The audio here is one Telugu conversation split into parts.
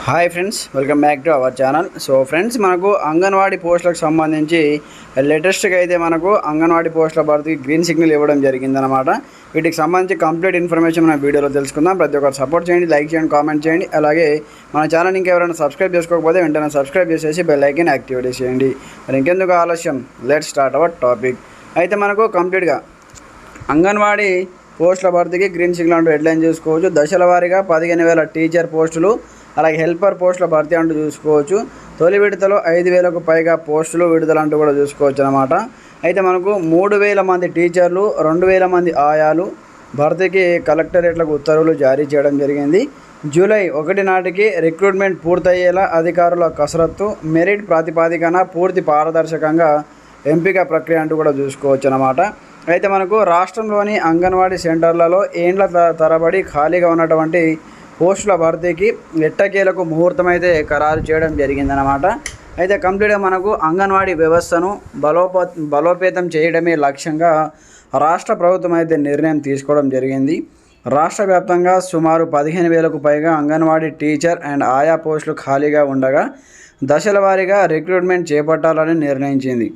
Hi friends, welcome back to our channel. So friends, మనకు అంగన్వాడీ పోస్టులకు సంబంధించి లేటెస్ట్గా అయితే మనకు అంగన్వాడీ పోస్టుల భర్తీకి గ్రీన్ సిగ్నల్ ఇవ్వడం జరిగిందనమాట. వీటికి సంబంధించి కంప్లీట్ ఇన్ఫర్మేషన్ మన వీడియోలో తెలుసుకుందాం. ప్రతి ఒక్కరు సపోర్ట్ చేయండి, లైక్ చేయండి, కామెంట్ చేయండి. అలాగే మన ఛానల్ ఇంకెవరైనా సబ్స్క్రైబ్ చేసుకోకపోతే వెంటనే సబ్స్క్రైబ్ చేసేసి బెల్ ఐకాన్ యాక్టివేట్ చేయండి. మరి ఇంకెందుకు ఆలస్యం, లెట్స్ స్టార్ట్ అవర్ టాపిక్. అయితే మనకు కంప్లీట్గా అంగన్వాడీ పోస్టుల భర్తీకి గ్రీన్ సిగ్నల్ అంటూ హెడ్లైన్ చూసుకోవచ్చు. దశల వారీగా 15,000 టీచర్ పోస్టులు, అలాగే హెల్పర్ పోస్టుల భర్తీ అంటూ చూసుకోవచ్చు. తొలి విడతలో 5,000కు పైగా పోస్టులు విడుదల అంటూ కూడా చూసుకోవచ్చు అనమాట. అయితే మనకు 3,000 మంది టీచర్లు, 2,000 మంది ఆయాలు భర్తీకి కలెక్టరేట్లకు ఉత్తర్వులు జారీ చేయడం జరిగింది. జూలై 1 నాటికి రిక్రూట్మెంట్ పూర్తయ్యేలా అధికారుల కసరత్తు, మెరిట్ ప్రాతిపాదికన పూర్తి పారదర్శకంగా ఎంపిక ప్రక్రియ అంటూ కూడా చూసుకోవచ్చు అనమాట. అయితే మనకు రాష్ట్రంలోని అంగన్వాడీ సెంటర్లలో ఏండ్ల తరబడి ఖాళీగా ఉన్నటువంటి పోస్టుల భర్తీకి ఎట్టకేలకు ముహూర్తం అయితే ఖరారు చేయడం జరిగిందనమాట. అయితే కంప్లీట్గా మనకు అంగన్వాడీ వ్యవస్థను బలోపేతం చేయడమే లక్ష్యంగా రాష్ట్ర ప్రభుత్వం అయితే నిర్ణయం తీసుకోవడం జరిగింది. రాష్ట్ర వ్యాప్తంగా సుమారు 15,000కు పైగా అంగన్వాడీ టీచర్ అండ్ ఆయా పోస్టులు ఖాళీగా ఉండగా దశల వారీగా రిక్రూట్మెంట్ చేపట్టాలని నిర్ణయించింది.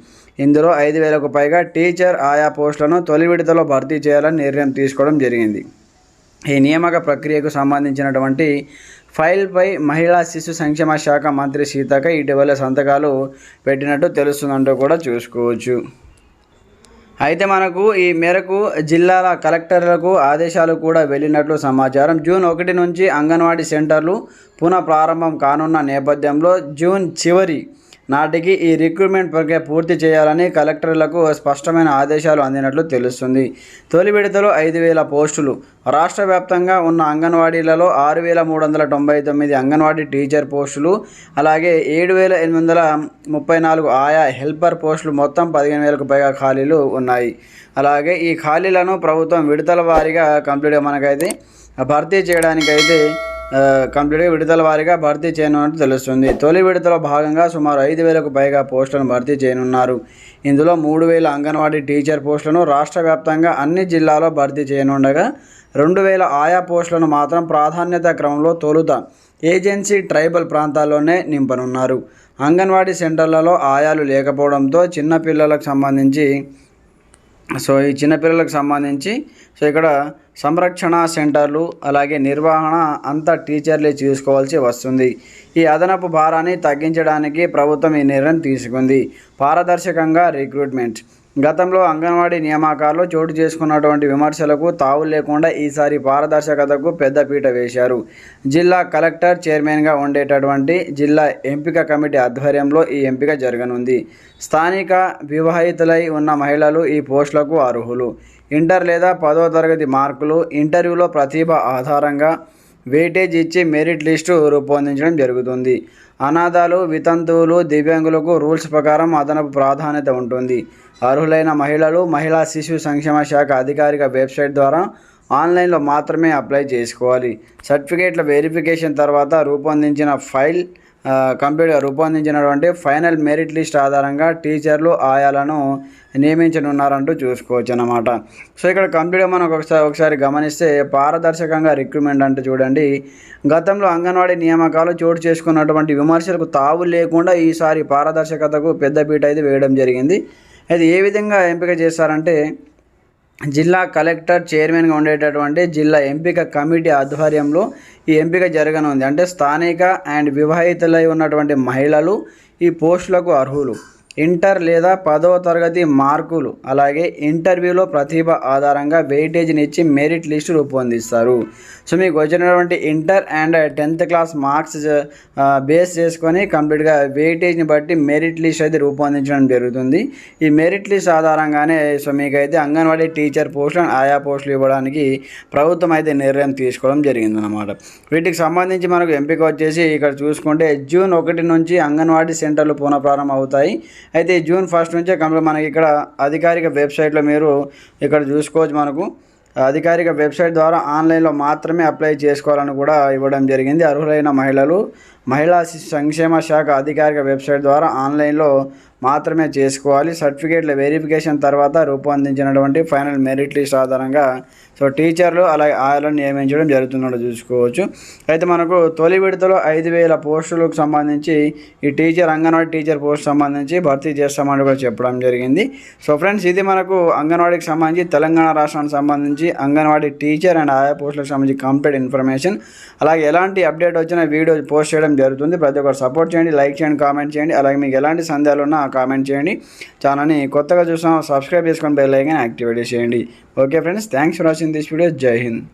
ఇందులో 5,000కు పైగా టీచర్ ఆయా పోస్టులను తొలి విడతలో భర్తీ చేయాలని నిర్ణయం తీసుకోవడం జరిగింది. ఈ నియామక ప్రక్రియకు సంబంధించినటువంటి ఫైల్పై మహిళా శిశు సంక్షేమ శాఖ మంత్రి సీతక్క ఇటీవల సంతకాలు పెట్టినట్టు తెలుస్తుందంటూ కూడా చూసుకోవచ్చు. అయితే మనకు ఈ మేరకు జిల్లాల కలెక్టర్లకు ఆదేశాలు కూడా వెళ్ళినట్లు సమాచారం. జూన్ 1 నుంచి అంగన్వాడీ సెంటర్లు పునః ప్రారంభం కానున్న నేపథ్యంలో జూన్ చివరి నాటికి ఈ రిక్రూట్మెంట్ ప్రక్రియ పూర్తి చేయాలని కలెక్టర్లకు స్పష్టమైన ఆదేశాలు అందినట్లు తెలుస్తుంది. తొలి విడతలో 5,000 పోస్టులు, రాష్ట్ర వ్యాప్తంగా ఉన్న అంగన్వాడీలలో 6,399 అంగన్వాడీ టీచర్ పోస్టులు, అలాగే 7,834 ఆయా హెల్పర్ పోస్టులు, మొత్తం 15,000కు పైగా ఖాళీలు ఉన్నాయి. అలాగే ఈ ఖాళీలను ప్రభుత్వం విడతల వారీగా కంప్లీట్గా మనకైతే భర్తీ చేయడానికైతే విడతల వారీగా భర్తీ చేయనున్నట్టు తెలుస్తుంది. తొలి విడతలో భాగంగా సుమారు 5,000కు పైగా పోస్టులను భర్తీ చేయనున్నారు. ఇందులో 3,000 అంగన్వాడీ టీచర్ పోస్టులను రాష్ట్ర వ్యాప్తంగా అన్ని జిల్లాల్లో భర్తీ చేయనుండగా 2,000 ఆయా పోస్టులను మాత్రం ప్రాధాన్యత క్రమంలో తొలుత ఏజెన్సీ ట్రైబల్ ప్రాంతాల్లోనే నింపనున్నారు. అంగన్వాడీ సెంటర్లలో ఆయాలు లేకపోవడంతో చిన్నపిల్లలకు సంబంధించి ఇక్కడ సంరక్షణ సెంటర్లు, అలాగే నిర్వహణ అంతా టీచర్లే చూసుకోవాల్సి వస్తుంది. ఈ అదనపు భారాన్ని తగ్గించడానికి ప్రభుత్వం ఈ నిర్ణయం తీసుకుంది. పారదర్శకంగా రిక్రూట్మెంట్. గతంలో అంగన్వాడీ నియామకాల్లో చోటు చేసుకున్నటువంటి విమర్శలకు తావు లేకుండా ఈసారి పారదర్శకతకు పెద్దపీట వేశారు. జిల్లా కలెక్టర్ చైర్మన్గా ఉండేటటువంటి జిల్లా ఎంపిక కమిటీ ఆధ్వర్యంలో ఈ ఎంపిక జరగనుంది. స్థానిక వివాహితులై ఉన్న మహిళలు ఈ పోస్టులకు అర్హులు. ఇంటర్ లేదా 10వ తరగతి మార్కులు, ఇంటర్వ్యూలో ప్రతిభ ఆధారంగా వెయిటేజ్ ఇచ్చి మెరిట్ లిస్టు రూపొందించడం జరుగుతుంది. అనాథాలు, వితంతువులు, దివ్యాంగులకు రూల్స్ ప్రకారం అదనపు ప్రాధాన్యత ఉంటుంది. అర్హులైన మహిళలు మహిళా శిశు సంక్షేమ శాఖ అధికారిక వెబ్సైట్ ద్వారా ఆన్లైన్లో మాత్రమే అప్లై చేసుకోవాలి. సర్టిఫికేట్ల వెరిఫికేషన్ తర్వాత రూపొందించినటువంటి ఫైనల్ మెరిట్ లిస్ట్ ఆధారంగా టీచర్లు ఆయాలను నియమించనున్నారంటూ చూసుకోవచ్చు అన్నమాట. సో ఇక్కడ కంప్లీట్గా మనం ఒకసారి గమనిస్తే పారదర్శకంగా రిక్రూట్మెంట్ అంటే చూడండి, గతంలో అంగన్వాడీ నియామకాలు చోటు చేసుకున్నటువంటి విమర్శలకు తావు లేకుండా ఈసారి పారదర్శకతకు పెద్దపీట అయితే వేయడం జరిగింది. అయితే ఏ విధంగా ఎంపిక చేస్తారంటే జిల్లా కలెక్టర్ చైర్మన్గా ఉండేటటువంటి జిల్లా ఎంపిక కమిటీ ఆధ్వర్యంలో ఈ ఎంపిక జరగనుంది. అంటే స్థానిక అండ్ వివాహితులై ఉన్నటువంటి మహిళలు ఈ పోస్టులకు అర్హులు. ఇంటర్ లేదా 10వ తరగతి మార్కులు, అలాగే ఇంటర్వ్యూలో ప్రతిభ ఆధారంగా వెయిటేజ్ని ఇచ్చి మెరిట్ లిస్టు రూపొందిస్తారు. సో మీకు వచ్చినటువంటి inter and 10th class marks base చేసుకొని కంప్లీట్గా వెయిటేజ్ని బట్టి మెరిట్ లిస్ట్ అయితే రూపొందించడం జరుగుతుంది. ఈ మెరిట్ లిస్ట్ ఆధారంగానే సో మీకైతే అంగన్వాడీ టీచర్ పోస్టులు ఆయా పోస్టులు ఇవ్వడానికి ప్రభుత్వం అయితే నిర్ణయం తీసుకోవడం జరిగిందన్నమాట. వీటికి సంబంధించి మనకు ఎంపిక వచ్చేసి ఇక్కడ చూసుకుంటే జూన్ 1 నుంచి అంగన్వాడీ సెంటర్లు పునఃప్రారంభం అవుతాయి. అయితే జూన్ 1 నుంచే మనకి ఇక్కడ అధికారిక వెబ్సైట్లో మీరు ఇక్కడ చూసుకోవచ్చు. మనకు అధికారిక వెబ్సైట్ ద్వారా ఆన్లైన్లో మాత్రమే అప్లై చేసుకోవాలని కూడా ఇవ్వడం జరిగింది. అర్హులైన మహిళలు మహిళా సంక్షేమ శాఖ అధికారిక వెబ్సైట్ ద్వారా ఆన్లైన్లో మాత్రమే చేసుకోవాలి. సర్టిఫికేట్ల వెరిఫికేషన్ తర్వాత రూపొందించినటువంటి ఫైనల్ మెరిట్ లిస్ట్ ఆధారంగా టీచర్లు అలాగే ఆయలను నియమించడం జరుగుతున్నట్టు చూసుకోవచ్చు. అయితే మనకు తొలి విడతలో 5,000 పోస్టులకు సంబంధించి ఈ అంగన్వాడీ టీచర్ పోస్ట్ సంబంధించి భర్తీ చేస్తామని కూడా చెప్పడం జరిగింది. ఫ్రెండ్స్, ఇది మనకు అంగన్వాడీకి సంబంధించి తెలంగాణ రాష్ట్రానికి సంబంధించి అంగన్వాడీ టీచర్ అండ్ ఆయా పోస్టులకు సంబంధించి కంప్లీట్ ఇన్ఫర్మేషన్. అలాగే ఎలాంటి అప్డేట్ వచ్చినా వీడియో పోస్ట్ చేయడం జరుగుతుంది. ప్రతి ఒక్కరు సపోర్ట్ చేయండి, లైక్ చేయండి, కామెంట్ చేయండి. అలాగే మీకు ఎలాంటి సందేహాలు ఉన్నా కామెంట్ చేయండి. ఛానల్ని కొత్తగా చూసాం సబ్స్క్రైబ్ చేసుకొని బెల్ ఐకాన్ యాక్టివేట్ చేయండి. Okay friends, thanks for watching this video. జై హింద్.